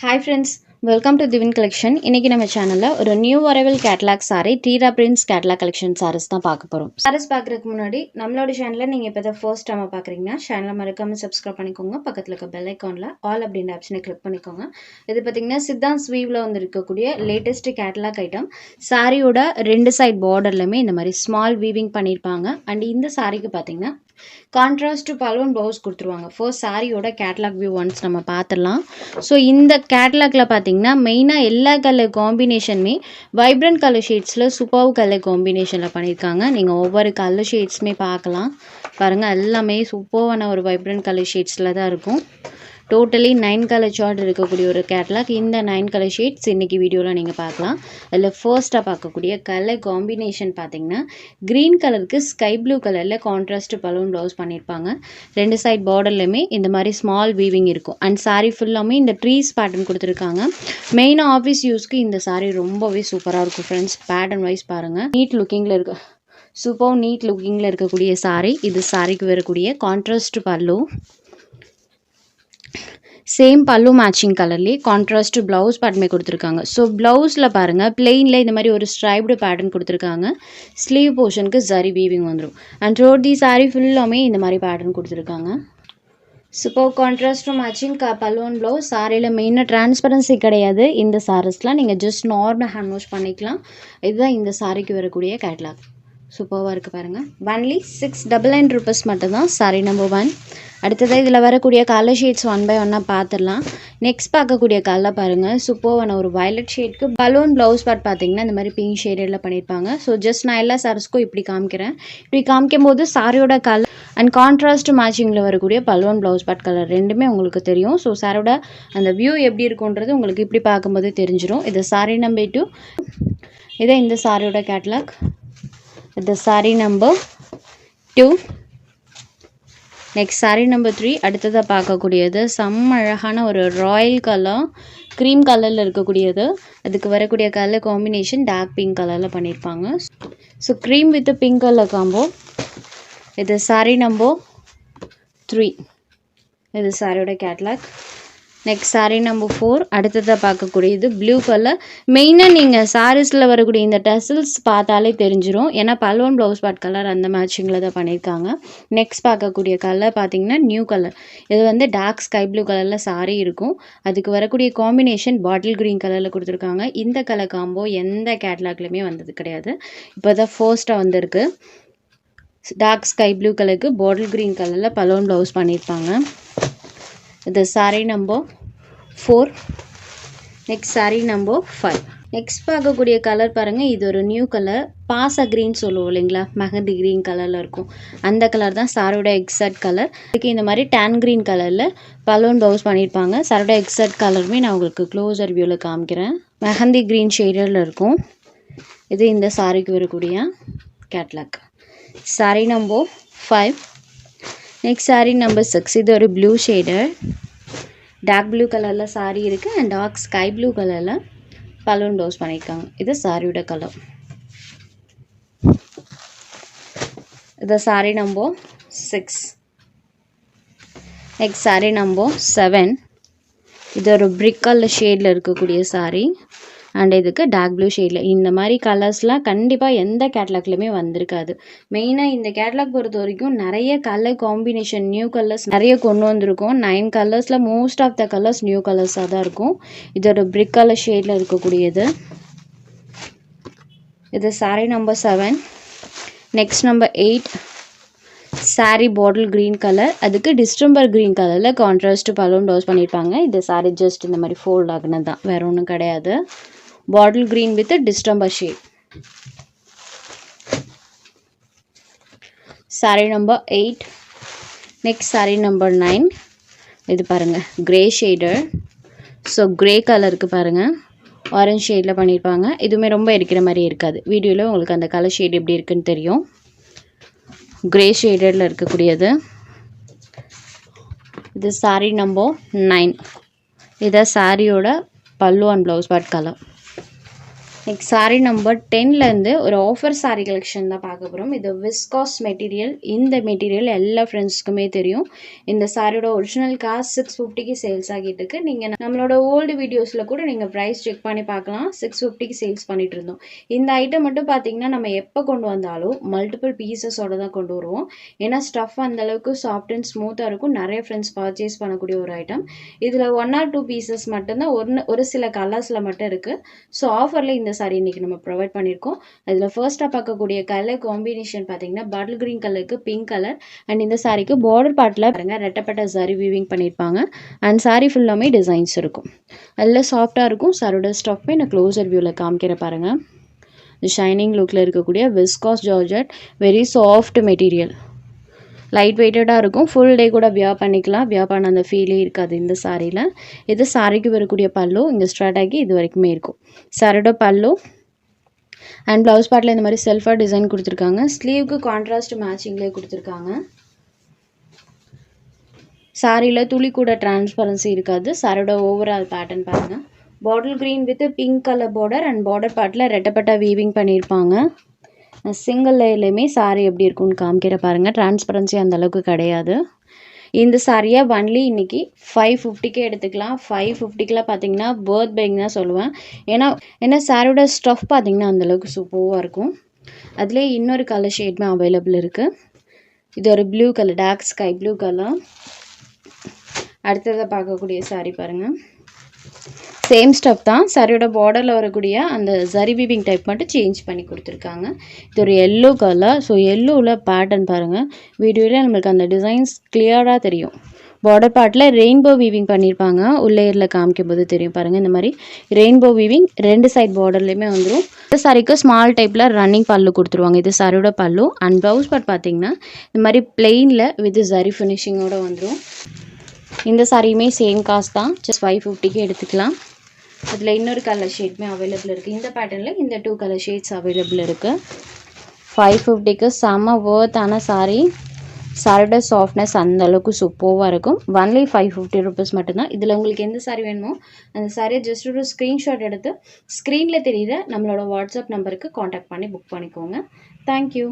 Hi friends, welcome to Divin Collection. இன்னைக்கு நம்ம சேனல்ல ஒரு நியூ அரைவல் கேட்டலாக் சாரி டீரா பிரின்ஸ் கேட்டலாக் கலெக்ஷன் சாரீஸ் தான் பார்க்க போறோம். சாரீஸ் பார்க்கறதுக்கு முன்னாடி நம்மளோட சேனலை நீங்க இப்போ தான் ஃபர்ஸ்ட் டைம் பார்க்குறீங்கன்னா சேனலை மறக்காம சப்ஸ்கிரைப் பண்ணிக்கோங்க. பக்கத்துல இருக்க பெல் ஐகான்ல ஆல் அப்படின்ற ஆப்ஷனை கிளிக் பண்ணிக்கோங்க. இது பார்த்தீங்கன்னா சித்தாந்த் வீவ்ல வந்து இருக்கக்கூடிய லேட்டஸ்ட் கேட்டலாக் ஐட்டம். சாரியோட ரெண்டு சைட் பார்டர்லயுமே இந்த மாதிரி ஸ்மால் வீவிங் பண்ணியிருப்பாங்க. அண்ட் இந்த சாரிக்கு பார்த்தீங்கன்னா கான்ட்ராஸ்ட் பலூன் ப்ளவுஸ் கொடுத்துருவாங்க. ஃபர்ஸ்ட் சாரியோட கேட்லாக் வியூ ஒன்ஸ் நம்ம பார்த்துடலாம். ஸோ இந்த கேட்லாக்ல பார்த்தீங்கன்னா மெயினாக எல்லா கலர் காம்பினேஷனுமே வைப்ரண்ட் கலர் ஷேட்ஸில் சூப்பர் கலர் காம்பினேஷனில் பண்ணியிருக்காங்க. நீங்கள் ஒவ்வொரு கலர் ஷேட்ஸுமே பார்க்கலாம். பாருங்கள், எல்லாமே சூப்பரான ஒரு வைப்ரண்ட் கலர் ஷேட்ஸில் தான் இருக்கும். டோட்டலி 9 கலர் சார்ட் இருக்கக்கூடிய ஒரு கேட்லாக். இந்த 9 கலர் ஷேட்ஸ் இன்றைக்கி வீடியோவில் நீங்கள் பார்க்கலாம். அதில் ஃபர்ஸ்ட்டாக பார்க்கக்கூடிய கலர் காம்பினேஷன் பார்த்தீங்கன்னா க்ரீன் கலருக்கு ஸ்கை ப்ளூ கலரில் கான்ட்ராஸ்ட் பலூன் ப்ளவுஸ் பண்ணியிருப்பாங்க. ரெண்டு சைட் பார்டர்லையுமே இந்த மாதிரி ஸ்மால் வீவிங் இருக்கும். அண்ட் சாரீ ஃபுல்லாமே இந்த ட்ரீஸ் பேட்டர்ன் கொடுத்துருக்காங்க. மெயினாக ஆஃபீஸ் யூஸ்க்கு இந்த சாரீ ரொம்பவே சூப்பராக இருக்கும் ஃப்ரெண்ட்ஸ். பேட்டர்ன் வைஸ் பாருங்கள், நீட் லுக்கிங்கில் இருக்கு. சூப்பர் நீட் லுக்கிங்கில் இருக்கக்கூடிய சாரீ. இது சாரீக்கு வரக்கூடிய கான்ட்ராஸ்ட் பல்லு. சேம் பல்லு மேட்சிங் கலர்லேயே கான்ட்ராஸ்ட் ப்ளவுஸ் பேட்டர்மே கொடுத்துருக்காங்க. ஸோ ப்ளவுஸில் பாருங்கள், பிளெயினில் இந்த மாதிரி ஒரு ஸ்ட்ரைப்டு பேட்டர்ன் கொடுத்துருக்காங்க. ஸ்லீவ் போர்ஷனுக்கு ஜரி வீவிங் வந்துடும். அண்ட் ரோட் தி சாரீ ஃபுல்லாமே இந்த மாதிரி பேட்டர்ன் கொடுத்துருக்காங்க. சூப்பர் கான்ட்ராஸ்ட் மேட்சிங் பல்லுவன் ப்ளவுஸ். சாரியில் மெயினாக டிரான்ஸ்பரன்சி கிடையாது. இந்த சாரீஸ்லாம் நீங்கள் ஜஸ்ட் நார்மல் ஹேண்ட் வாஷ் பண்ணிக்கலாம். இதுதான் இந்த சாரிக்கு வரக்கூடிய கேட்லாக். சூப்பராக இருக்குது பாருங்கள். ஒன்லி 699 rupees மட்டும்தான் சாரி நம்பர் 1. அடுத்ததாக இதில் வரக்கூடிய கலர் ஷேட்ஸ் 1 by 1 பார்த்துடலாம். நெக்ஸ்ட் பார்க்கக்கூடிய கலர் பாருங்கள், சூப்பரான ஒரு வயலட் ஷேட்க்கு பலூன் ப்ளவுஸ் பார்ட் பார்த்தீங்கன்னா இந்த மாதிரி பிங்க் ஷேடில் பண்ணியிருப்பாங்க. ஸோ ஜஸ்ட் நான் எல்லா சாரீஸ்க்கும் இப்படி காமிக்கிறேன். இப்படி காமிக்கும் போது சாரியோட கலர் அண்ட் கான்ட்ராஸ்ட் மேட்சிங்கில் வரக்கூடிய பலூன் ப்ளவுஸ் பார்ட் கலர் ரெண்டுமே உங்களுக்கு தெரியும். ஸோ சாரோட அந்த வியூ எப்படி இருக்குன்றது உங்களுக்கு இப்படி பார்க்கும்போது தெரிஞ்சிடும். இது சாரி நம்பர் 2. இதை இந்த சாரியோட கேட்லாக். இது sorry number 2. Next sorry number 3. அடுத்ததாக பார்க்கக்கூடியது செம்ம அழகான ஒரு ராயல் கலர், க்ரீம் கலரில் இருக்கக்கூடியது. அதுக்கு வரக்கூடிய கலர் காம்பினேஷன் டார்க் பிங்க் கலரில் பண்ணியிருப்பாங்க. So cream with pink colour combo. இது சாரி நம்பர் 3. இது சாரியோட கேட்லாக். Next sari number 4. அடுத்ததாக பார்க்கக்கூடியது ப்ளூ கலர். மெயினாக நீங்கள் சாரீஸில் வரக்கூடிய இந்த டசல்ஸ் பார்த்தாலே தெரிஞ்சிடும். ஏன்னா பல்வன் ப்ளவுஸ் பார்ட் கலர் அந்த மேட்சிங்கில் தான் பண்ணியிருக்காங்க. நெக்ஸ்ட் பார்க்கக்கூடிய கலர் பார்த்தீங்கன்னா நியூ கலர். இது வந்து டார்க் ஸ்கை ப்ளூ கலரில் சாரீ இருக்கும். அதுக்கு வரக்கூடிய காம்பினேஷன் பாட்டில் க்ரீன் கலரில் கொடுத்துருக்காங்க. இந்த கலர் காம்போ எந்த கேட்லாக்லையுமே வந்தது கிடையாது. இப்போ தான் ஃபர்ஸ்ட்டாக வந்திருக்கு. டார்க் ஸ்கை ப்ளூ கலருக்கு பாட்டில் க்ரீன் கலரில் பலூன் ப்ளவுஸ் பண்ணியிருப்பாங்க. இது sari number 4. Next sari number 5. Next பார்க்கக்கூடிய கலர் பாருங்கள், இது ஒரு நியூ கலர். பாசா க்ரீன் சொல்லுவோம் இல்லைங்களா, மெஹந்தி க்ரீன் கலரில் இருக்கும். அந்த கலர் தான் சாரோட எக்ஸாக்ட் கலர். இதுக்கு இந்த மாதிரி டேன் க்ரீன் கலரில் பலூன் ப்ளவுஸ் பண்ணியிருப்பாங்க. சாரோட எக்ஸாக்ட் கலருமே நான் உங்களுக்கு க்ளோஸர் வியூவில் காமிக்கிறேன். மெஹந்தி க்ரீன் ஷேடில் இருக்கும். இது இந்த சாரிக்கு வரக்கூடிய catalogue. Sari number 5. Next sari number 6. இது ஒரு ப்ளூ ஷேடர். டார்க் ப்ளூ கலரில் சாரீ இருக்குது. அண்ட் டார்க் ஸ்கை ப்ளூ கலரில் பலூன் ப்ளவுஸ் பண்ணியிருக்காங்க. இது சாரியோட கலர். இது sari number 6. Next sari number 7. இது ஒரு பிரிக் கலர் ஷேடில் இருக்கக்கூடிய சாரீ. அண்ட் இதுக்கு டார்க் ப்ளூ ஷேடில். இந்த மாதிரி கலர்ஸ்லாம் கண்டிப்பாக எந்த கேட்லாக்லையுமே வந்திருக்காது. மெயினாக இந்த கேட்லாக் பொறுத்த வரைக்கும் நிறைய கலர் காம்பினேஷன் நியூ கலர்ஸ் நிறைய கொண்டு வந்திருக்கும். 9 கலர்ஸில் most of the colours new கலர்ஸாக தான் இருக்கும். இதோட பிரிக் கலர் ஷேடில் இருக்கக்கூடியது. இது sari number 7. Next number 8. Sari bottle green colour. அதுக்கு டிஸ்டம்பர் க்ரீன் கலரில் கான்ட்ராஸ்ட் பலூன் ப்ளவுஸ் பண்ணியிருப்பாங்க. இது சாரீ ஜஸ்ட் இந்த மாதிரி ஃபோல்ட் ஆகுனது தான், வேறு ஒன்றும் கிடையாது. Bottle green with distemper shade. Sari number 8. Next sari number 9. இது பாருங்கள், க்ரே ஷேடர். ஸோ க்ரே கலருக்கு பாருங்கள் ஆரஞ்ச் ஷேடில் பண்ணியிருப்பாங்க. இதுவுமே ரொம்ப இருக்கிற மாதிரி இருக்காது. வீடியோவில் உங்களுக்கு அந்த கலர் ஷேட் எப்படி இருக்குன்னு தெரியும். க்ரே ஷேடரில் இருக்கக்கூடியது. இது சாரீ நம்பர் 9. இதை சாரியோட pallu and blouse part colour. Next sari number 10லேருந்து ஒரு ஆஃபர் சாரீ கலெக்ஷன் தான் பார்க்க போகிறோம். இது விஸ்காஸ் மெட்டீரியல். இந்த மெட்டீரியல் எல்லா ஃப்ரெண்ட்ஸ்க்குமே தெரியும். இந்த சாரியோட ஒரிஜினல் காஸ்ட் 650க்கு சேல்ஸ் ஆகிட்டு இருக்கு. நீங்கள் நம்மளோட ஓல்டு வீடியோஸில் கூட நீங்கள் ப்ரைஸ் செக் பண்ணி பார்க்கலாம். 650க்கு சேல்ஸ் பண்ணிட்டு இருந்தோம். இந்த ஐட்டம் மட்டும் பார்த்தீங்கன்னா நம்ம எப்போ கொண்டு வந்தாலும் மல்டிபிள் பீசஸோட தான் கொண்டு வருவோம். ஏன்னா ஸ்டஃப் அந்தளவுக்கு சாஃப்ட் அண்ட் ஸ்மூத்தாக இருக்கும். நிறைய ஃப்ரெண்ட்ஸ் பர்ச்சேஸ் பண்ணக்கூடிய ஒரு ஐட்டம். இதில் 1 or 2 பீசஸ் மட்டும்தான் ஒரு சில கலர்ஸில் மட்டும் இருக்குது. ஸோ ஆஃபரில் இந்த சாரி இன்றைக்கி நம்ம ப்ரொவைட் பண்ணியிருக்கோம். அதில் ஃபர்ஸ்ட்டாக பார்க்கக்கூடிய கலர் காம்பினேஷன் பார்த்தீங்கன்னா பாட்டில் க்ரீன் கலருக்கு பிங்க் கலர். அண்ட் இந்த சாரிக்கு பார்டர் பார்ட்டில் பாருங்கள் ரெட்டப்பட்ட சாரி வீவிங் பண்ணியிருப்பாங்க. அண்ட் சாரி ஃபுல்லாமே டிசைன்ஸ் இருக்கும். அதில் சாஃப்டாக இருக்கும். சாரியோட ஸ்டஃப்பை நான் க்ளோசர் வியூவில் காமிக்கிற பாருங்கள். ஷைனிங் லுக்கில் இருக்கக்கூடிய viscose georgette, very soft material, light வெயிட்டடாக இருக்கும். ஃபுல் டே கூட வியர் பண்ணிக்கலாம். வியர் பண்ண அந்த ஃபீலே இருக்காது இந்த சாரியில். இது சாரிக்கு வரக்கூடிய பல்லு இங்கே ஸ்டார்ட் ஆகி இது வரைக்குமே இருக்கும். சாரியோட பல்லு அண்ட் ப்ளவுஸ் பார்ட்டில் இந்த மாதிரி செல்ஃபாக டிசைன் கொடுத்துருக்காங்க. ஸ்லீவுக்கு கான்ட்ராஸ்ட் மேட்சிங்லேயே கொடுத்துருக்காங்க. சாரியில் துளி கூட டிரான்ஸ்பரன்சி இருக்காது. சாரியோட ஓவரால் பேட்டர்ன் பாருங்கள். Bottle green with pink colour border and border பார்ட்டில் ரெட்டப்பட்ட வீவிங் பண்ணியிருப்பாங்க. சிங்கிள் லேயர்லேயுமே சாரி எப்படி இருக்குன்னு காமிக்கிற பாருங்கள். டிரான்ஸ்பரன்சி அந்தளவுக்கு கிடையாது. இந்த சாரியை ஒன்லி இன்றைக்கி 550க்கே எடுத்துக்கலாம். 550க்குலாம் பார்த்தீங்கன்னா பர்த் பைங் தான் சொல்லுவேன். ஏன்னா சாரியோட ஸ்டஃப் பார்த்தீங்கன்னா அந்தளவுக்கு சூப்பராக இருக்கும். அதுலேயே இன்னொரு கலர் ஷேட்மே அவைலபிள் இருக்குது. இது ஒரு blue colour, dark sky blue colour. அடுத்ததை பார்க்கக்கூடிய சாரி பாருங்கள். சேம் ஸ்டஃப் தான். சாரியோட பார்டரில் வரக்கூடிய அந்த ஜரி வீவிங் டைப் மட்டும் சேஞ்ச் பண்ணி கொடுத்துருக்காங்க. இது ஒரு எல்லோ கலர். ஸோ எல்லோவில் பேட்டர்ன் பாருங்கள். வீடியோவில் நம்மளுக்கு அந்த டிசைன்ஸ் கிளியராக தெரியும். பார்டர் பார்ட்டில் ரெயின்போ வீவிங் பண்ணியிருப்பாங்க. உள்ளேயரில் காமிக்கும் போது தெரியும் பாருங்கள். இந்த மாதிரி ரெயின்போ வீவிங் 2 சைட் பார்டர்லேயுமே வந்துடும். இந்த சாரிக்கு ஸ்மால் டைப்பில் ரன்னிங் பல்லு கொடுத்துருவாங்க. இது சாரியோட பல்லு. அண்ட் ப்ளவுஸ் பார்ட் பார்த்தீங்கன்னா இந்த மாதிரி பிளெயினில் வித் ஜரி ஃபினிஷிங்கோடு வந்துடும். இந்த சாரியுமே சேம் காஸ்ட் தான். ஜஸ்ட் 550க்கு எடுத்துக்கலாம். அதில் இன்னொரு கலர் ஷேட்மே அவைலபிள் இருக்குது. இந்த பேட்டர்னில் இந்த 2 கலர் ஷேட்ஸ் அவைலபிள் இருக்குது. 550க்கு செம்ம வர்த்தான சாரி. சாரியோட சாஃப்ட்னஸ் அந்தளவுக்கு சூப்பராக இருக்கும். ஒன்லி 550 ருபீஸ் மட்டும்தான். இதில் உங்களுக்கு எந்த சாரி வேணுமோ அந்த சாரியை ஜஸ்ட் ஒரு ஸ்க்ரீன்ஷாட் எடுத்து ஸ்க்ரீனில் தெரியுற நம்மளோட வாட்ஸ்அப் நம்பருக்கு காண்டாக்ட் பண்ணி புக் பண்ணிக்கோங்க. தேங்க்யூ.